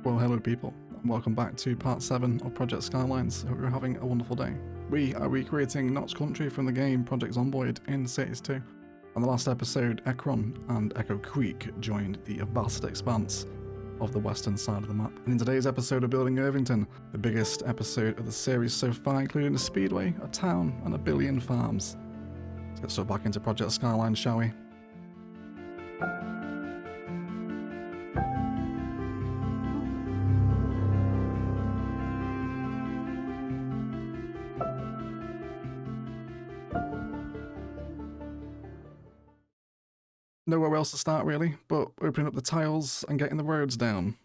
Well, hello people, and welcome back to part 7 of Project Skylines. I hope you're having a wonderful day. We are recreating Knox Country from the game Project Zomboid in Cities 2. On the last episode, Ekron and Echo Creek joined the vast expanse of the western side of the map. And in today's episode of building Irvington, the biggest episode of the series so far, including a speedway, a town, and a billion farms. Let's get stuck back into Project Skylines, shall we? Nowhere else to start really, but opening up the tiles and getting the roads down.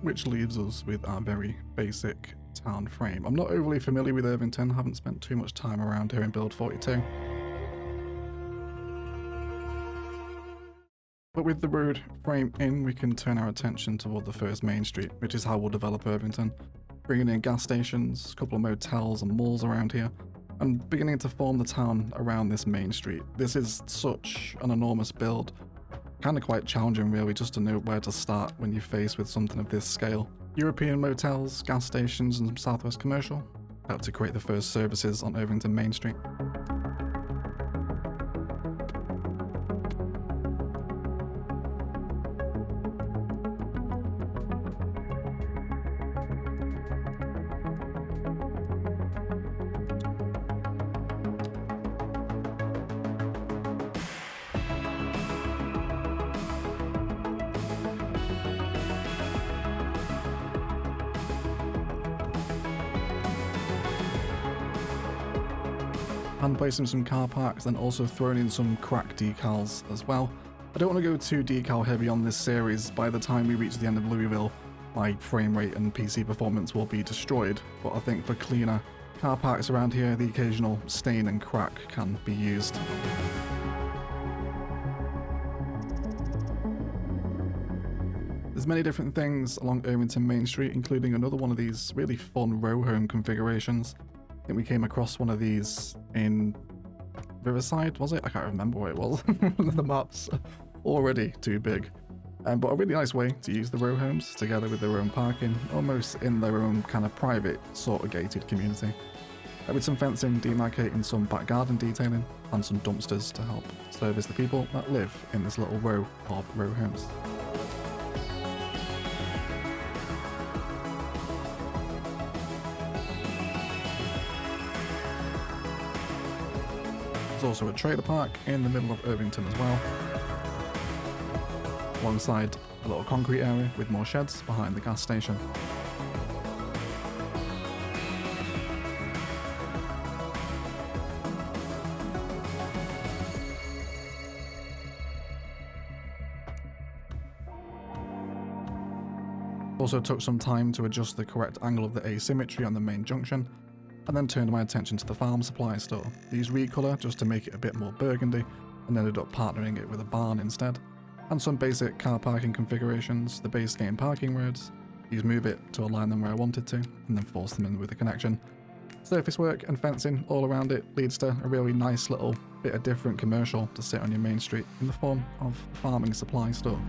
Which leaves us with our very basic town frame. I'm not overly familiar with Irvington, haven't spent too much time around here in Build 42. But with the road frame in, we can turn our attention toward the first main street, which is how we'll develop Irvington. Bringing in gas stations, a couple of motels and malls around here, and beginning to form the town around this main street. This is such an enormous build. Kind of quite challenging really just to know where to start when you're faced with something of this scale. European motels, gas stations and some Southwest commercial. About to create the first services on Irvington Main Street. And placing some car parks, then also throwing in some crack decals as well. I don't want to go too decal heavy on this series. By the time we reach the end of Louisville, my frame rate and PC performance will be destroyed, but I think for cleaner car parks around here, the occasional stain and crack can be used. There's many different things along Irvington Main Street, including another one of these really fun row home configurations. I think we came across one of these in Riverside, was it? I can't remember where it was. The map's already too big. But a really nice way to use the row homes together with their own parking, almost in their own kind of private sort of gated community. With some fencing demarcating some back garden detailing and some dumpsters to help service the people that live in this little row of row homes. There's also a trailer park in the middle of Irvington as well, alongside a little concrete area with more sheds behind the gas station. Also took some time to adjust the correct angle of the asymmetry on the main junction, and then turned my attention to the farm supply store. These recolor just to make it a bit more burgundy, and ended up partnering it with a barn instead. And some basic car parking configurations, the base game parking roads, these move it to align them where I wanted to, and then force them in with a connection. Surface work and fencing all around it leads to a really nice little bit of different commercial to sit on your main street in the form of a farming supply store.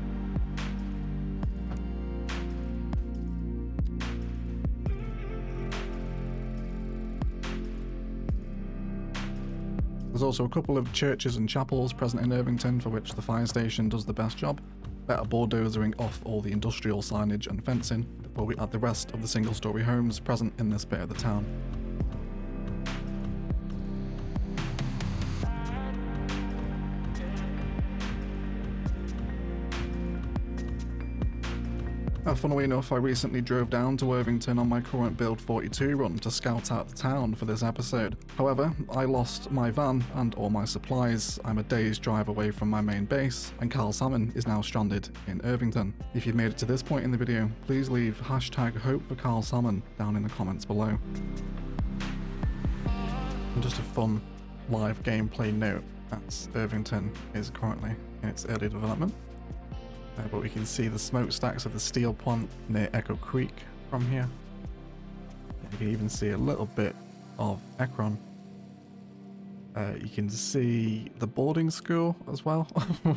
There's also a couple of churches and chapels present in Irvington for which the fire station does the best job, better bulldozering off all the industrial signage and fencing before we add the rest of the single-storey homes present in this bit of the town. Funnily enough, I recently drove down to Irvington on my current Build 42 run to scout out the town for this episode. However, I lost my van and all my supplies. I'm a day's drive away from my main base, and Carl Salmon is now stranded in Irvington. If you've made it to this point in the video, please leave hashtag hope for Carl Salmon down in the comments below. And just a fun live gameplay note, that's Irvington is currently in its early development. But we can see the smokestacks of the steel plant near Echo Creek from here. You can even see a little bit of Ekron. You can see the boarding school as well,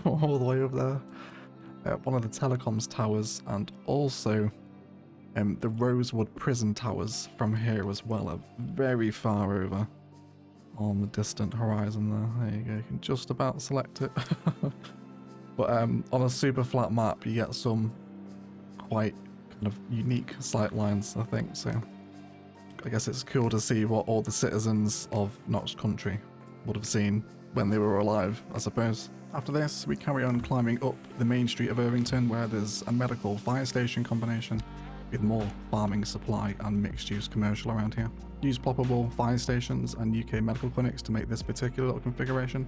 all the way over there. One of the telecoms towers, and also the Rosewood prison towers from here as well are very far over on the distant horizon there. There you go, you can just about select it. But on a super flat map, you get some quite kind of unique sight lines, I think. So I guess it's cool to see what all the citizens of Knox Country would have seen when they were alive, I suppose. After this, we carry on climbing up the main street of Irvington, where there's a medical fire station combination with more farming supply and mixed-use commercial around here. Use ploppable fire stations and UK medical clinics to make this particular little configuration,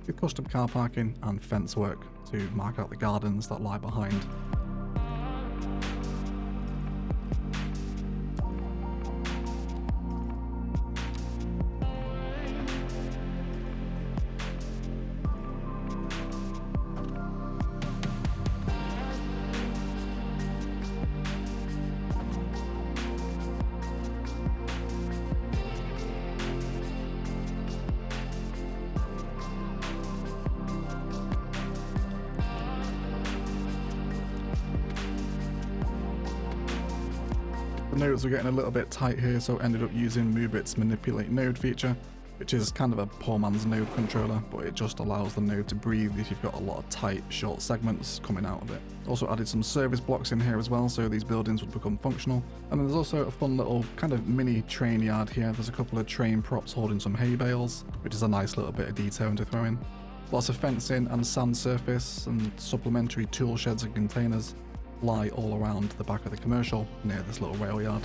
with custom car parking and fence work to mark out the gardens that lie behind. The nodes were getting a little bit tight here, so ended up using MoveIt's manipulate node feature, which is kind of a poor man's node controller, but it just allows the node to breathe if you've got a lot of tight, short segments coming out of it. Also added some service blocks in here as well, so these buildings would become functional. And then there's also a fun little kind of mini train yard here. There's a couple of train props holding some hay bales, which is a nice little bit of detailing to throw in. Lots of fencing and sand surface and supplementary tool sheds and containers lie all around the back of the commercial near this little rail yard.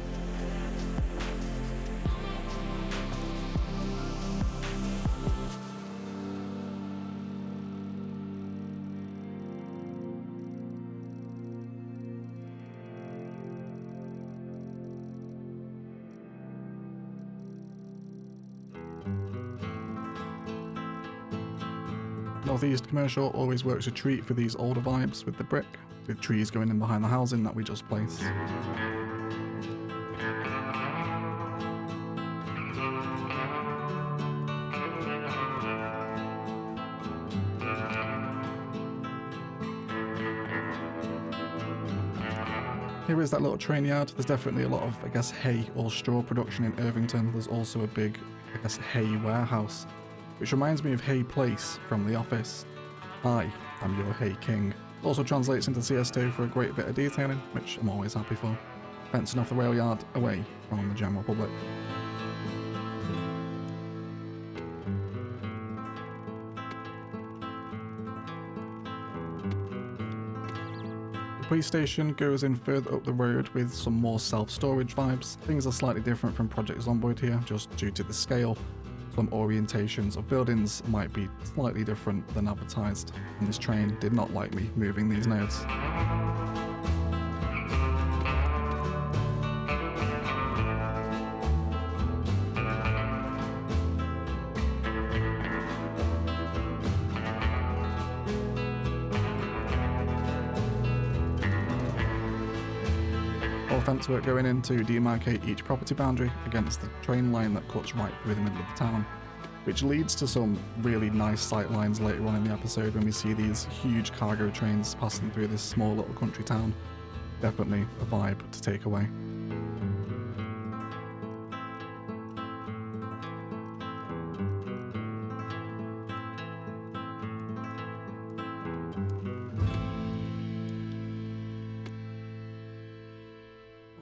Northeast Commercial always works a treat for these older vibes with the brick, with trees going in behind the housing that we just placed. Here is that little train yard. There's definitely a lot of, I guess, hay or straw production in Irvington. There's also a big, I guess, hay warehouse, which reminds me of Hay Place from The Office. Hi, I'm your Hay King. Also translates into CS2 for a great bit of detailing, which I'm always happy for. Fencing off the rail yard away from the general public. The police station goes in further up the road with some more self-storage vibes. Things are slightly different from Project Zomboid here, just due to the scale. Some orientations of buildings might be slightly different than advertised, and this train did not like me moving these nodes. Or fence work going in to demarcate each property boundary against the train line that cuts right through the middle of the town, which leads to some really nice sight lines later on in the episode when we see these huge cargo trains passing through this small little country town. Definitely a vibe to take away.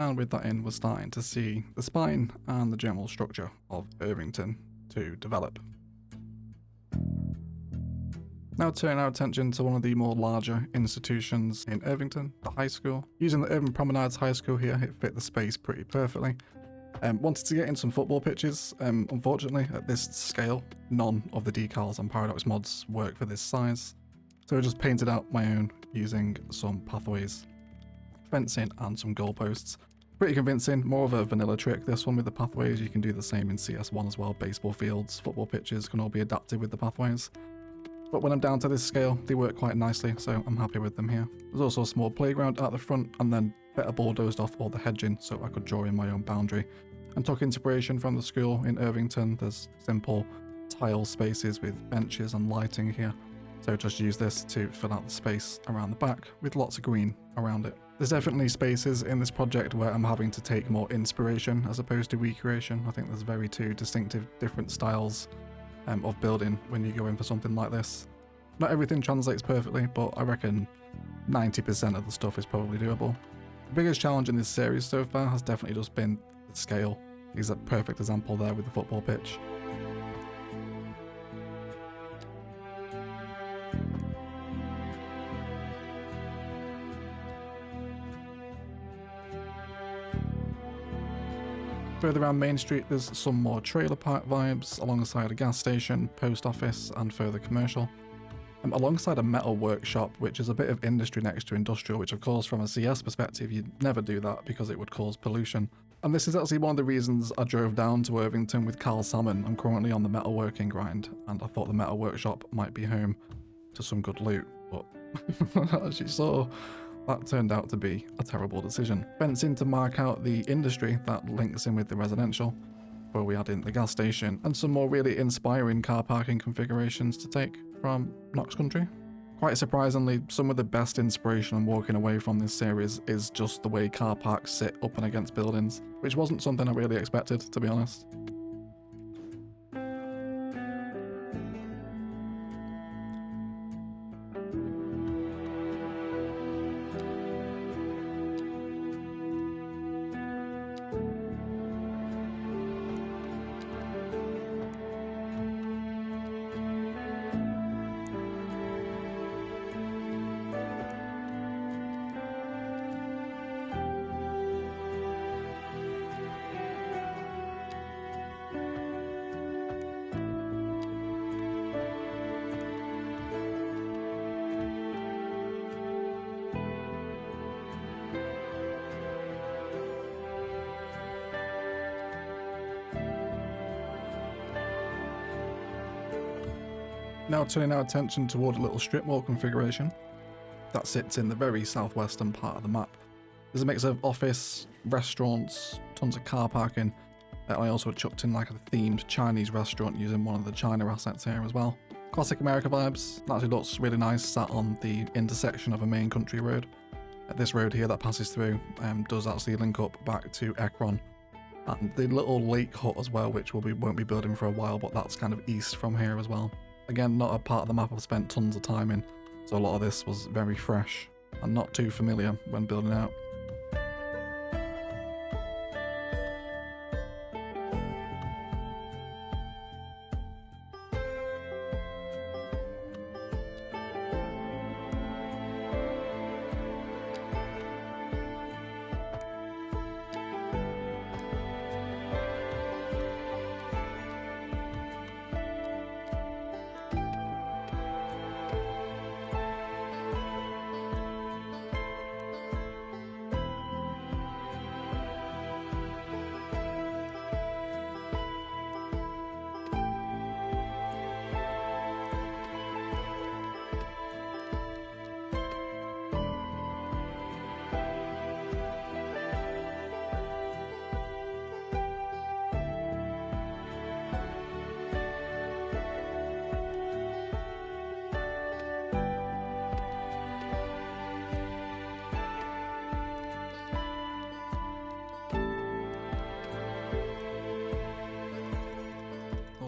And with that in, we're starting to see the spine and the general structure of Irvington to develop. Now turning our attention to one of the more larger institutions in Irvington, the high school. Using the Urban Promenades High School here, it fit the space pretty perfectly. Wanted to get in some football pitches. Unfortunately, at this scale, none of the decals on Paradox mods work for this size. So I just painted out my own using some pathways, fencing and some goalposts. Pretty convincing, more of a vanilla trick this one with the pathways. You can do the same in CS1 as well. Baseball fields, football pitches can all be adapted with the pathways. But when I'm down to this scale, they work quite nicely, so I'm happy with them here. There's also a small playground at the front, and then better bulldozed off all the hedging so I could draw in my own boundary. And took inspiration from the school in Irvington. There's simple tile spaces with benches and lighting here. So just use this to fill out the space around the back with lots of green around it. There's definitely spaces in this project where I'm having to take more inspiration as opposed to recreation. I think there's very two distinctive different styles of building when you go in for something like this. Not everything translates perfectly, but I reckon 90% of the stuff is probably doable. The biggest challenge in this series so far has definitely just been the scale. He's a perfect example there with the football pitch. Further around Main Street, there's some more trailer park vibes alongside a gas station, post office, and further commercial. Alongside a metal workshop, which is a bit of industry next to industrial, which of course from a CS perspective, you'd never do that because it would cause pollution. And this is actually one of the reasons I drove down to Irvington with Carl Salmon. I'm currently on the metalworking grind, and I thought the metal workshop might be home to some good loot, but as you saw, that turned out to be a terrible decision. Fencing to mark out the industry that links in with the residential, where we add in the gas station, and some more really inspiring car parking configurations to take from Knox Country. Quite surprisingly, some of the best inspiration I'm walking away from this series is just the way car parks sit up and against buildings, which wasn't something I really expected, to be honest. Now turning our attention toward a little strip mall configuration that sits in the very southwestern part of the map. There's a mix of office, restaurants, tons of car parking. I also chucked in like a themed Chinese restaurant using one of the China assets here as well. Classic America vibes. That actually looks really nice sat on the intersection of a main country road. This road here that passes through does actually link up back to Ekron. And the little lake hut as well, which won't be building for a while, but that's kind of east from here as well. Again, not a part of the map I've spent tons of time in, so a lot of this was very fresh and not too familiar when building out.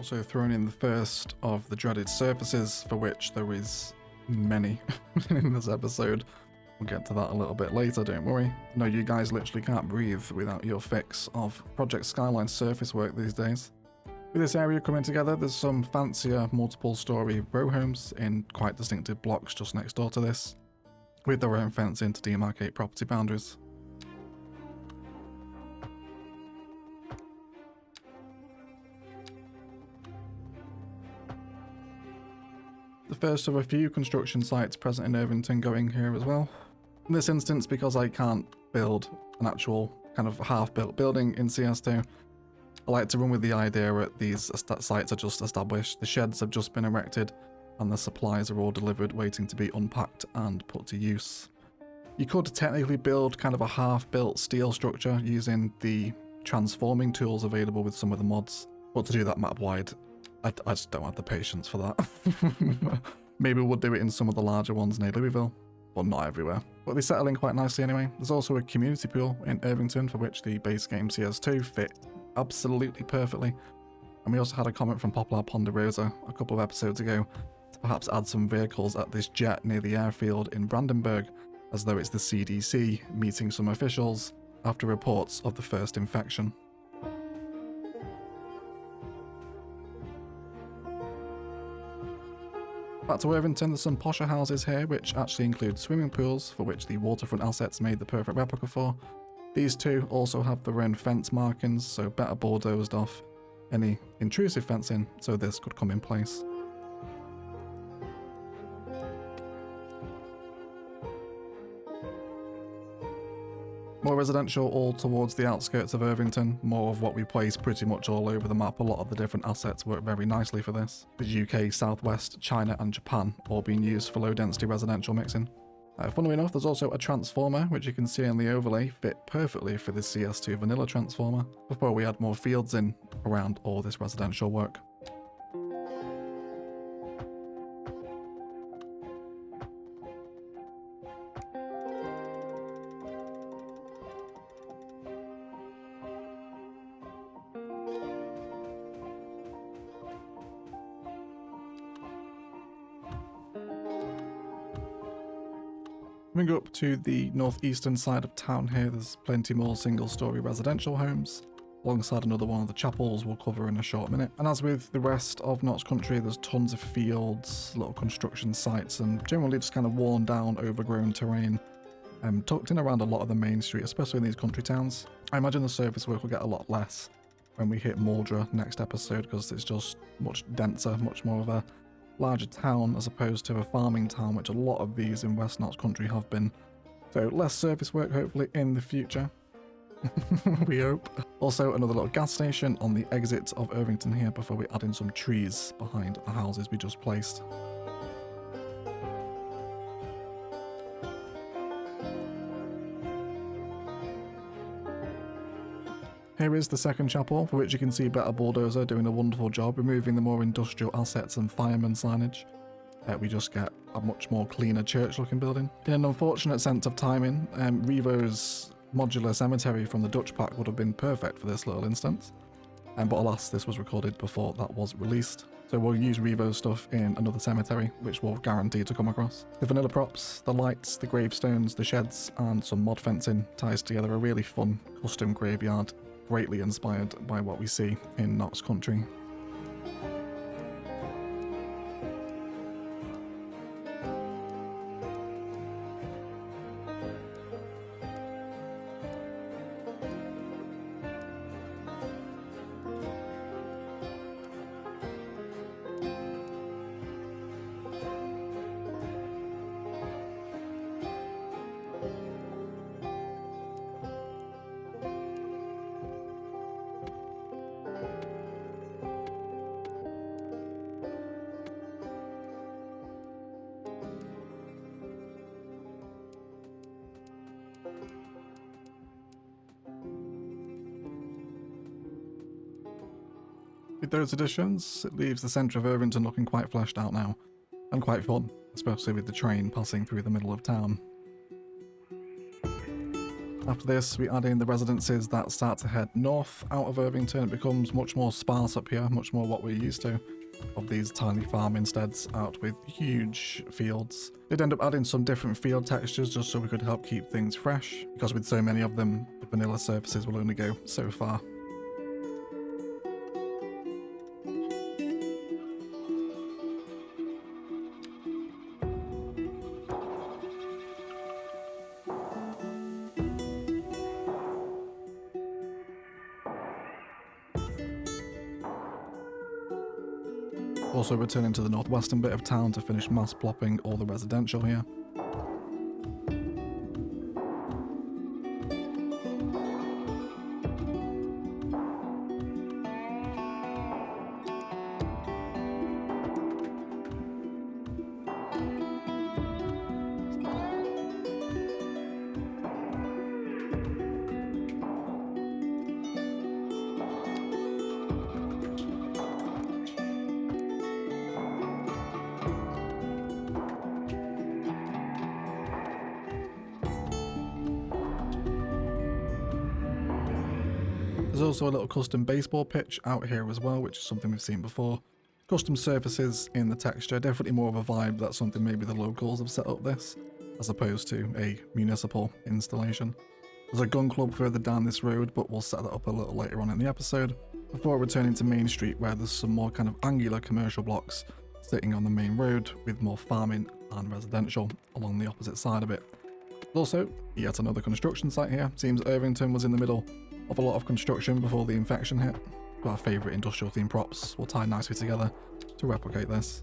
Also thrown in the first of the dreaded surfaces, for which there is many in this episode. We'll get to that a little bit later, don't worry. No, you guys literally can't breathe without your fix of Project Skylines surface work these days. With this area coming together, there's some fancier multiple story row homes in quite distinctive blocks just next door to this, with their own fencing to demarcate property boundaries. The first of a few construction sites present in Irvington going here as well. In this instance, because I can't build an actual kind of half-built building in CS2, I like to run with the idea that these sites are just established, the sheds have just been erected, and the supplies are all delivered waiting to be unpacked and put to use. You could technically build kind of a half-built steel structure using the transforming tools available with some of the mods, but to do that map-wide, I just don't have the patience for that. Maybe we'll do it in some of the larger ones near Louisville, but not everywhere. But they settle in quite nicely anyway. There's also a community pool in Irvington for which the base game CS2 fit absolutely perfectly. And we also had a comment from Poplar Ponderosa a couple of episodes ago to perhaps add some vehicles at this jet near the airfield in Brandenburg, as though it's the CDC meeting some officials after reports of the first infection. Back to Irvington, there's some posher houses here which actually include swimming pools, for which the waterfront assets made the perfect replica for. These two also have their own fence markings, so better bulldozed off any intrusive fencing, so this could come in place. More residential all towards the outskirts of Irvington, more of what we place pretty much all over the map. A lot of the different assets work very nicely for this. The UK, Southwest, China and Japan all being used for low density residential mixing. Funnily enough, there's also a transformer, which you can see in the overlay, fit perfectly for this CS2 vanilla transformer, before we add more fields in around all this residential work. Coming up to the northeastern side of town here, there's plenty more single-storey residential homes, alongside another one of the chapels we'll cover in a short minute. And as with the rest of Knox Country, there's tons of fields, little construction sites, and generally just kind of worn down, overgrown terrain, tucked in around a lot of the main street, especially in these country towns. I imagine the surface work will get a lot less when we hit Muldraugh next episode, because it's just much denser, much more of a larger town as opposed to a farming town, which a lot of these in West Knox Country have been. So less surface work hopefully in the future. We hope. Also another little gas station on the exit of Irvington here before we add in some trees behind the houses we just placed. Here is the second chapel, for which you can see Better Bulldozer doing a wonderful job removing the more industrial assets and fireman signage. We just get a much more cleaner church looking building. In an unfortunate sense of timing, Revo's modular cemetery from the Dutch pack would have been perfect for this little instance. But alas, this was recorded before that was released. So we'll use Revo's stuff in another cemetery, which we'll guarantee to come across. The vanilla props, the lights, the gravestones, the sheds, and some mod fencing ties together a really fun custom graveyard, greatly inspired by what we see in Knox Country. With those additions, it leaves the centre of Irvington looking quite fleshed out now, and quite fun, especially with the train passing through the middle of town. After this, we add in the residences that start to head north out of Irvington. It becomes much more sparse up here, much more what we're used to, of these tiny farm insteads out with huge fields. Did end up adding some different field textures just so we could help keep things fresh, because with so many of them, the vanilla surfaces will only go so far. Also returning to the northwestern bit of town to finish mass plopping all the residential here. There's also a little custom baseball pitch out here as well, which is something we've seen before. Custom surfaces in the texture, definitely more of a vibe. That's something maybe the locals have set up this, as opposed to a municipal installation. There's a gun club further down this road, but we'll set that up a little later on in the episode, before returning to Main Street, where there's some more kind of angular commercial blocks sitting on the main road with more farming and residential along the opposite side of it. There's also yet another construction site here. Seems Irvington was in the middle of a lot of construction before the infection hit. Our favourite industrial themed props will tie nicely together to replicate this.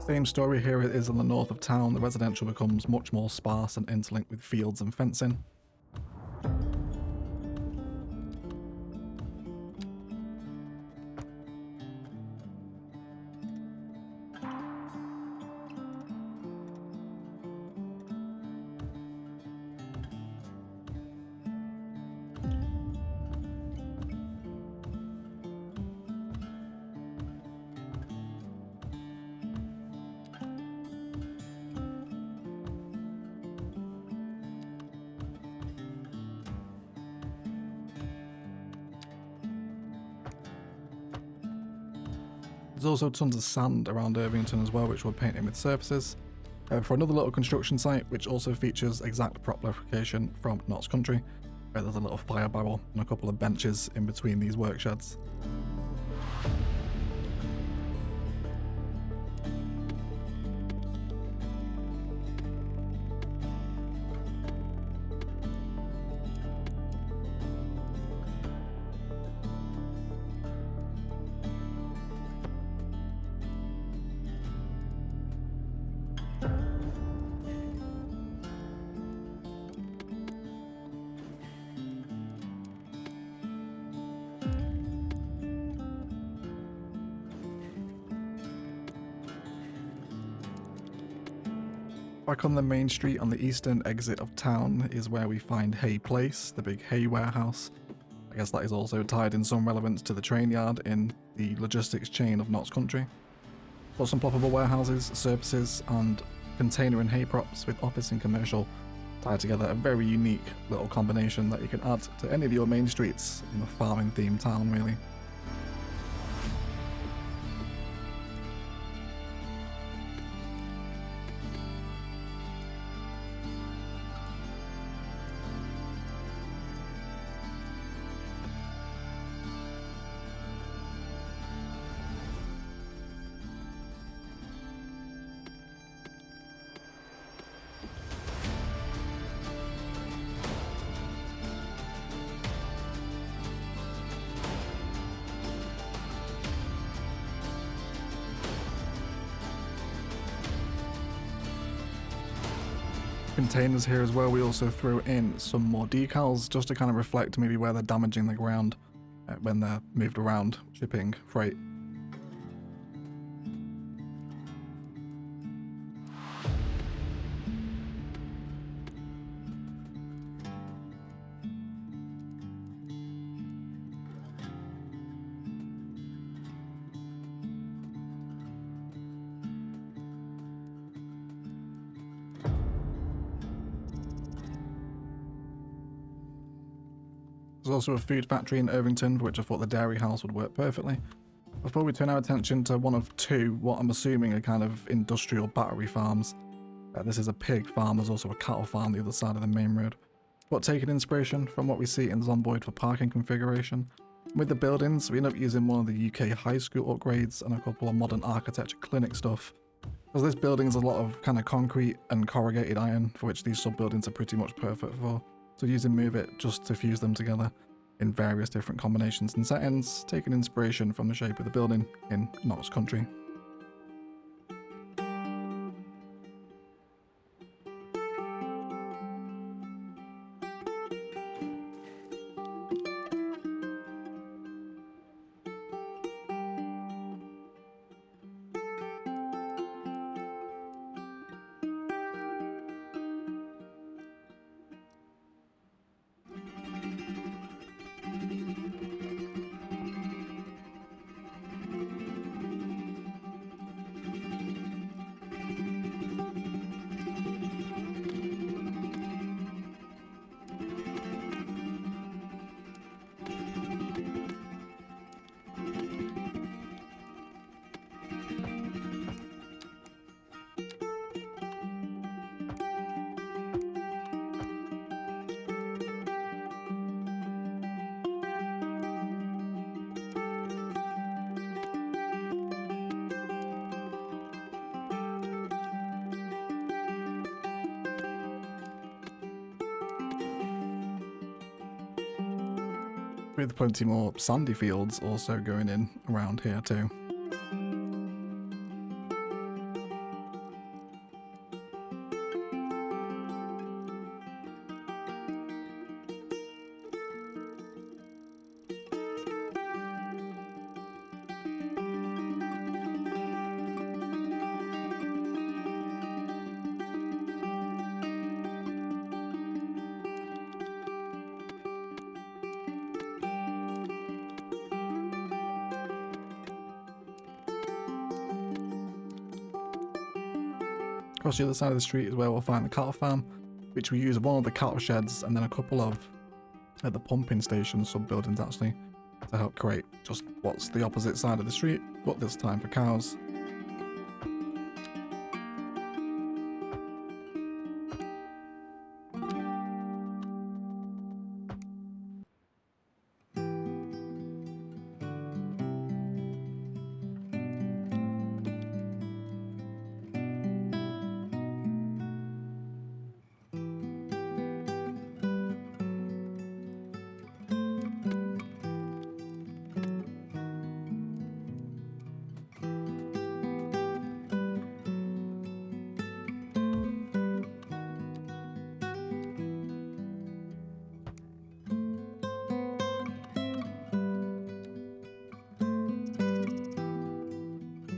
Same story here it is in the north of town. The residential becomes much more sparse and interlinked with fields and fencing. There's also tons of sand around Irvington as well, which we're painting with surfaces. For another little construction site, which also features exact prop replication from Knox Country, where there's a little fire barrel and a couple of benches in between these work sheds. Back on the main street on the eastern exit of town is where we find Hay Place, the big hay warehouse. I guess that is also tied in some relevance to the train yard in the logistics chain of Knox Country. Got some ploppable warehouses, surfaces, and container and hay props with office and commercial tied together. A very unique little combination that you can add to any of your main streets in a farming themed town, really. containers here as well, we also throw in some more decals just to kind of reflect maybe where they're damaging the ground when they're moved around shipping freight. There's also a food factory in Irvington, for which I thought the dairy house would work perfectly. Before we turn our attention to one of two, what I'm assuming are kind of industrial battery farms. This is a pig farm, there's also a cattle farm on the other side of the main road. But taking inspiration from what we see in Zomboid for parking configuration. With the buildings, we end up using one of the UK high school upgrades and a couple of modern architecture clinic stuff. Because this building is a lot of kind of concrete and corrugated iron, for which these sub-buildings are pretty much perfect for. So using Move It just to fuse them together in various different combinations and settings, taking inspiration from the shape of the building in Knox Country. With plenty more sandy fields also going in around here too. Across the other side of the street is where we'll find the cattle farm, which we use one of the cattle sheds and then a couple of the pumping station sub-buildings actually to help create just what's the opposite side of the street, but this time for cows.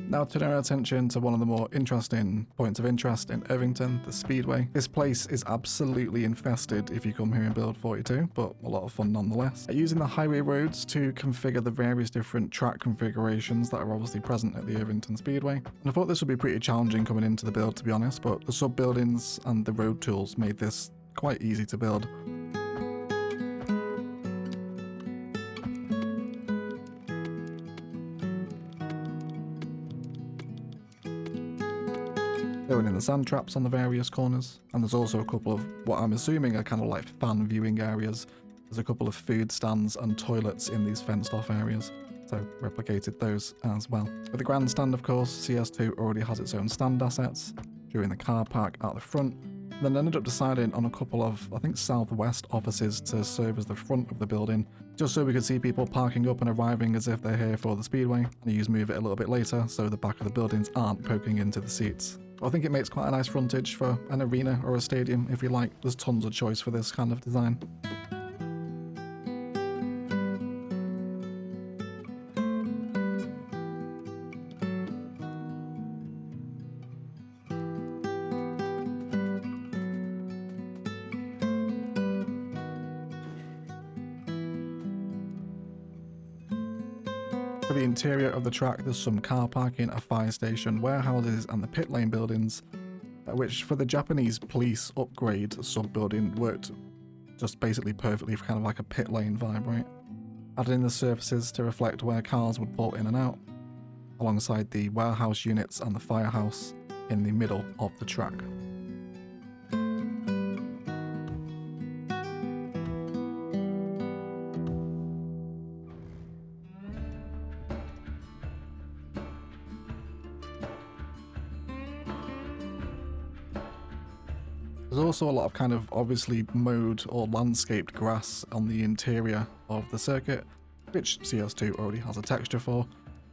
Now turning our attention to one of the more interesting points of interest in Irvington, the Speedway. This place is absolutely infested if you come here in build 42, but a lot of fun nonetheless. Using the highway roads to configure the various different track configurations that are obviously present at the Irvington Speedway. And I thought this would be pretty challenging coming into the build, to be honest, but the sub-buildings and the road tools made this quite easy to build. Throwing in the sand traps on the various corners, and there's also a couple of what I'm assuming are kind of like fan viewing areas. There's a couple of food stands and toilets in these fenced off areas, so replicated those as well. With the grandstand, of course, CS2 already has its own stand assets during the car park out the front, then ended up deciding on a couple of, I think, southwest offices to serve as the front of the building, just so we could see people parking up and arriving as if they're here for the Speedway, and use Move It a little bit later so the back of the buildings aren't poking into the seats. I think it makes quite a nice frontage for an arena or a stadium if you like. There's tons of choice for this kind of design. For the interior of the track, there's some car parking, a fire station, warehouses, and the pit lane buildings, which for the Japanese police upgrade sub-building worked just basically perfectly for kind of like a pit lane vibe, right? Added in the surfaces to reflect where cars would pull in and out, alongside the warehouse units and the firehouse in the middle of the track. There's also a lot of kind of obviously mowed or landscaped grass on the interior of the circuit, which CS2 already has a texture for,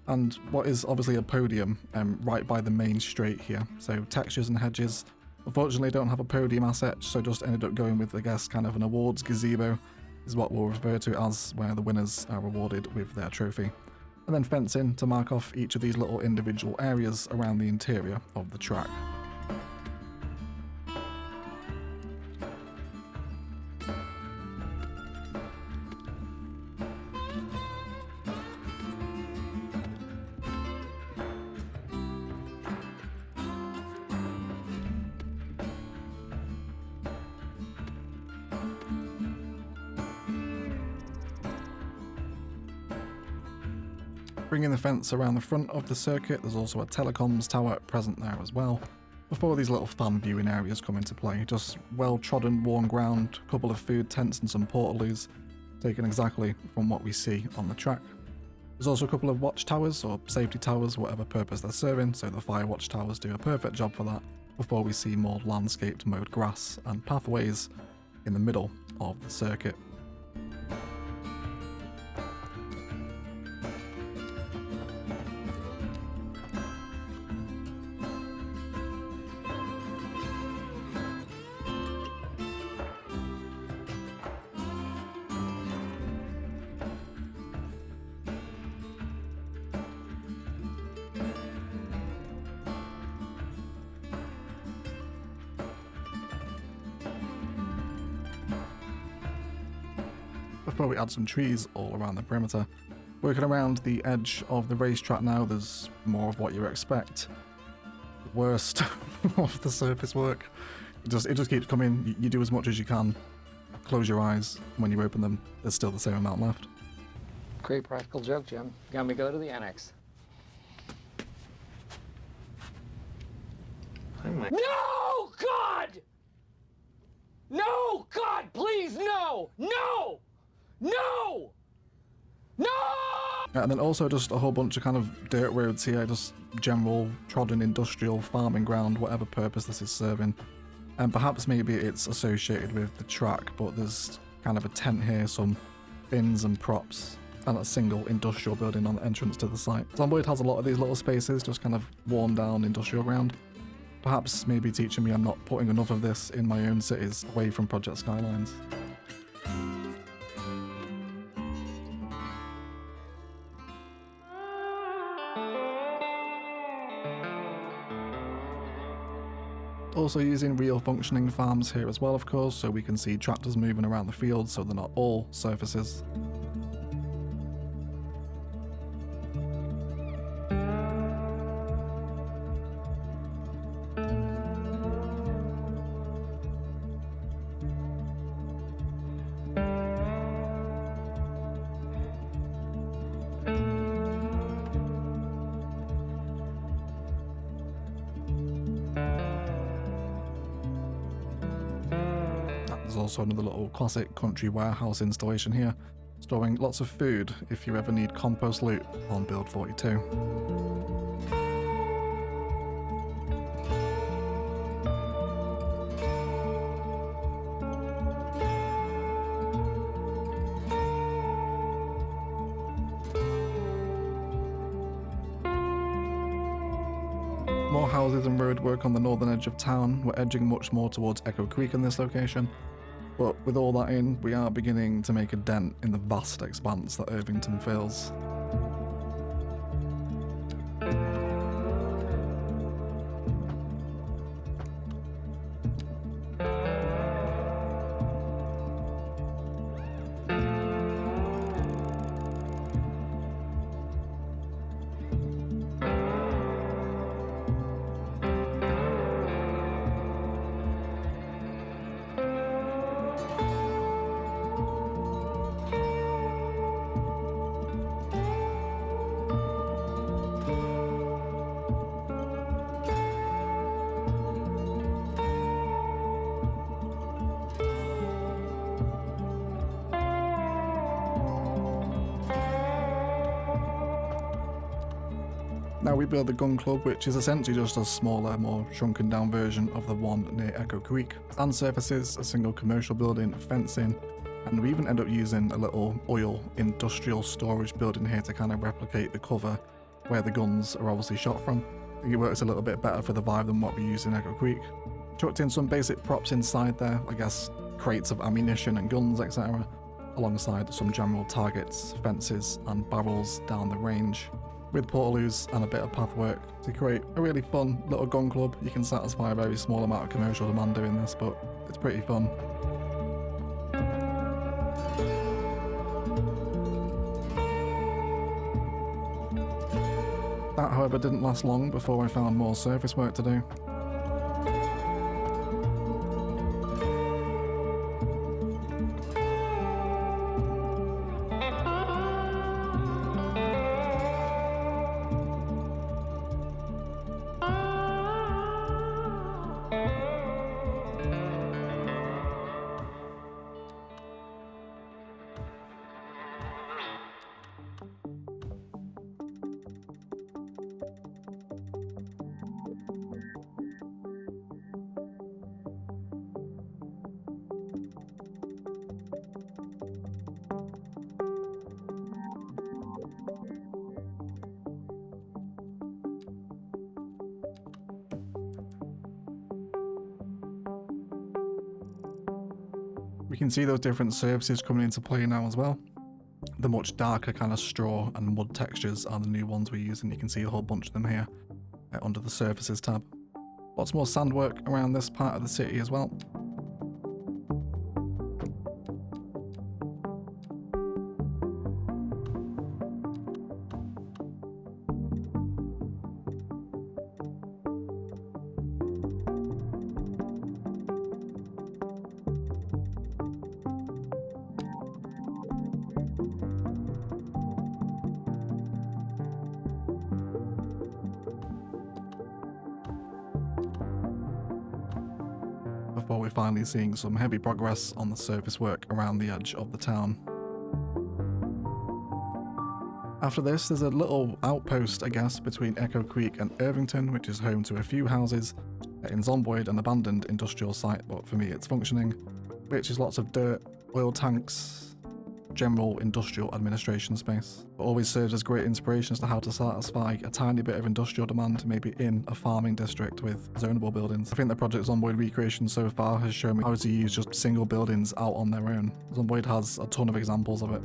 and what is obviously a podium right by the main straight here. So textures and hedges. Unfortunately, don't have a podium asset, so just ended up going with, I guess, kind of an awards gazebo is what we'll refer to as, where the winners are rewarded with their trophy. And then fencing to mark off each of these little individual areas around the interior of the track. Bringing the fence around the front of the circuit, there's also a telecoms tower present there as well, before these little fan viewing areas come into play. Just well-trodden, worn ground, a couple of food tents and some portaloos, taken exactly from what we see on the track. There's also a couple of watchtowers, or safety towers, whatever purpose they're serving, so the fire watchtowers do a perfect job for that, before we see more landscaped mowed grass and pathways in the middle of the circuit. Before we add some trees all around the perimeter. Working around the edge of the racetrack now, there's more of what you expect. The worst of the surface work. It just keeps coming. You do as much as you can. Close your eyes. When you open them, there's still the same amount left. Great practical joke, Jim. Got me go to the annex. No, God! No, God, please, no! No! No! No! And then also just a whole bunch of kind of dirt roads here, just general trodden industrial farming ground, whatever purpose this is serving. And perhaps maybe it's associated with the track, but there's kind of a tent here, some bins and props, and a single industrial building on the entrance to the site. Zomboid has a lot of these little spaces, just kind of worn down industrial ground. Perhaps maybe teaching me I'm not putting enough of this in my own cities away from Project Skylines. Also using real functioning farms here as well, of course, so we can see tractors moving around the field, so they're not all surfaces. There's also another little classic country warehouse installation here, storing lots of food if you ever need compost loot on build 42. More houses and roadwork on the northern edge of town. We're edging much more towards Echo Creek in this location. But with all that in, we are beginning to make a dent in the vast expanse that Irvington fills. Now we build the gun club, which is essentially just a smaller, more shrunken down version of the one near Echo Creek. Stand surfaces, a single commercial building, fencing, and we even end up using a little oil industrial storage building here to kind of replicate the cover where the guns are obviously shot from. I think it works a little bit better for the vibe than what we use in Echo Creek. Chucked in some basic props inside there, I guess crates of ammunition and guns, etc., alongside some general targets, fences, and barrels down the range, with portaloos and a bit of pathwork to create a really fun little gun club. You can satisfy a very small amount of commercial demand doing this, but it's pretty fun. That, however, didn't last long before I found more surface work to do. We can see those different surfaces coming into play now as well. The much darker kind of straw and mud textures are the new ones we're using. You can see a whole bunch of them here under the surfaces tab. Lots more sand work around this part of the city as well. Before we're finally seeing some heavy progress on the surface work around the edge of the town. After this, there's a little outpost, I guess, between Echo Creek and Irvington, which is home to a few houses in Zomboid, an abandoned industrial site, but for me it's functioning, which is lots of dirt, oil tanks, general industrial administration space. It always serves as great inspiration as to how to satisfy a tiny bit of industrial demand, maybe in a farming district with zonable buildings. I think the Project Zomboid recreation so far has shown me how to use just single buildings out on their own. Zomboid has a ton of examples of it.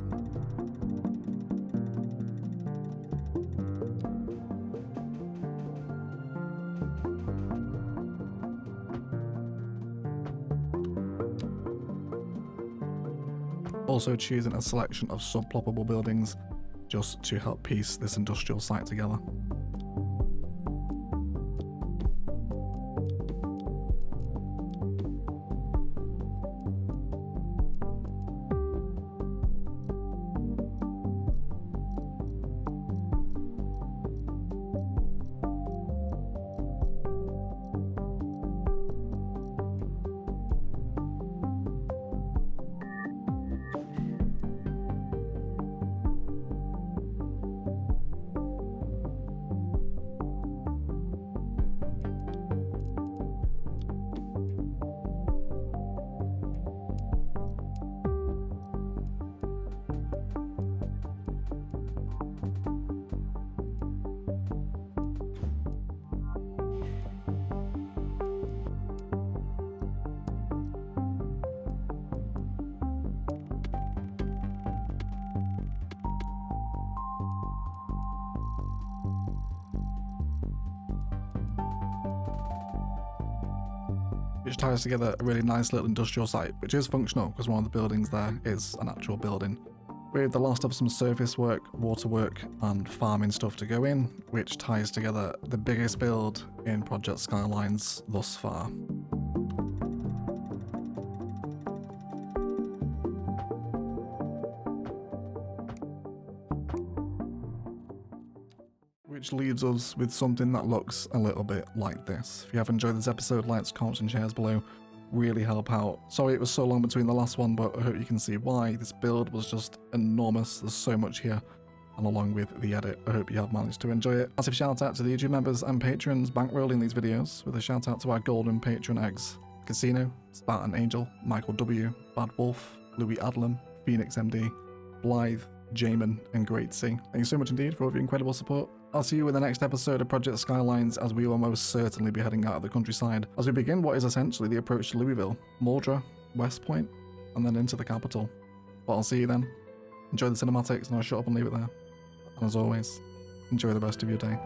Also choosing a selection of sub-ploppable buildings just to help piece this industrial site together. which ties together a really nice little industrial site, which is functional because one of the buildings there is an actual building, with the last of some surface work, water work, and farming stuff to go in, which ties together the biggest build in Project Skylines thus far. Which leaves us with something that looks a little bit like this. If you have enjoyed this episode, likes, comments and shares below really help out. Sorry it was so long between the last one, but I hope you can see why. This build was just enormous. There's so much here, and along with the edit, I hope you have managed to enjoy it. Massive shout out to the YouTube members and patrons bankrolling these videos, with a shout out to our golden patron eggs: Casino, Spartan Angel, Michael W, Bad Wolf, Louis Adlam, Phoenix MD, Blythe, Jamin, and Great C. Thank you so much indeed for all of your incredible support. I'll see you in the next episode of Project Skylines, as we will most certainly be heading out of the countryside as we begin what is essentially the approach to Louisville, Muldraugh, West Point, and then into the capital. But I'll see you then. Enjoy the cinematics, and I'll shut up and leave it there. And as always, enjoy the rest of your day.